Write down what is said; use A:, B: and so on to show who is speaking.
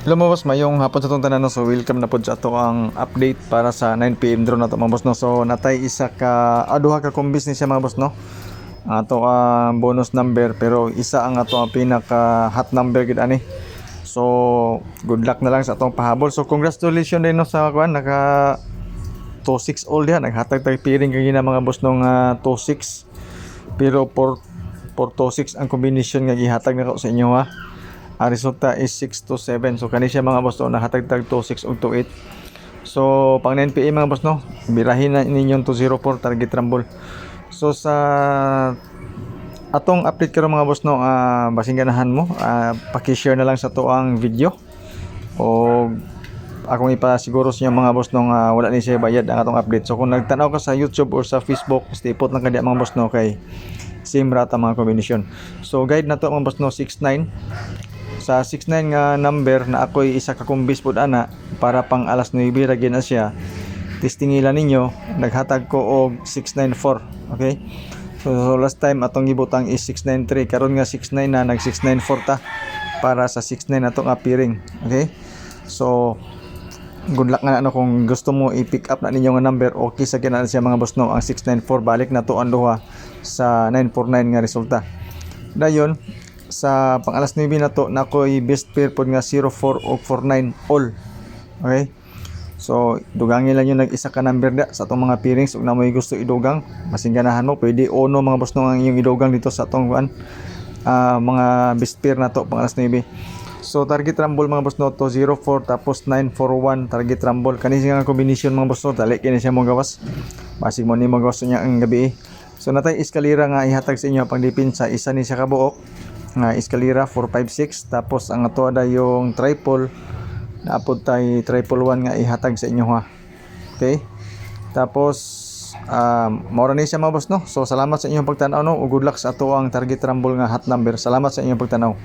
A: Hello mga boss, mayong hapon sa itong tanan no? So welcome na po sa ato ang update para sa 9 PM drone na ito mga boss no? So natay isa ka, duha ka kong business siya mga boss no? Ato ang bonus number pero isa ang ato ang pinaka hot number gid ani. So good luck na lang sa atong pahabol. So congratulations din no sa kuan naka 26 all yan, naghatag tag piring kay na mga boss nung 26 pero 4 26 ang combination nga gihatag nako sa inyo ha. Ang resulta is 6 to 7. So kani siya mga boss no, nahatagtag 26 ug 28. So pang 9 PM mga boss no, birahin na ninyong 204 target rumble. So sa atong update karon mga boss no, basing ganahan mo, paki-share na lang sa to ang video. O akong ipasiguro sa inyo mga boss no, wala ni siya bayad ang atong update. So kung nagtanaw ka sa YouTube or sa Facebook, stipot lang kadi mga boss no kay same rata mga kombinasyon. So guide na to mga boss no 69. Sa 69 nga number na ako'y isa ka kumbis pod ana para pang alas 9 ra gyud na siya. Testingilan ninyo, naghatag ko og 694, okay? So last time atong gibutang is 693, karon nga 69 na nag 694 ta para sa 69 atong appearing, okay? So good luck nga ano kung gusto mo i-pick up na ninyo nga number, okay sa kinahanglan siya mga boss no ang 694 balik na to ang duha sa 949 nga resulta. Dayon sa pang alas 9 na to nakoy best pair pod nga 04 o 49 all, okay? So dugangin lang yung nag-isa ka number da sa atong mga pairings ug na mo'y gusto idugang masing ganahan mo pwede ono mga boss no ang iyong idugang dito sa atong mga best pair na to pang alas 9. So target rumble mga boss no to 04 tapos 941 target rumble kani nga combination mga boss no dali kini siya mo gawas basig mo ni mo gawas niya ang gabi. So natay eskalera nga ihatag sa inyo pang depensa, isa ni siya ka buok nga eskalera 456 tapos ang ato ada yung triple naapod tay triple 1 nga ihatag sa inyo ha, okay? Tapos maura ni siya mga boss no. So salamat sa inyong pagtanaw no ug good luck sa ato ang target rumble nga hot number. Salamat sa inyong pagtanaw.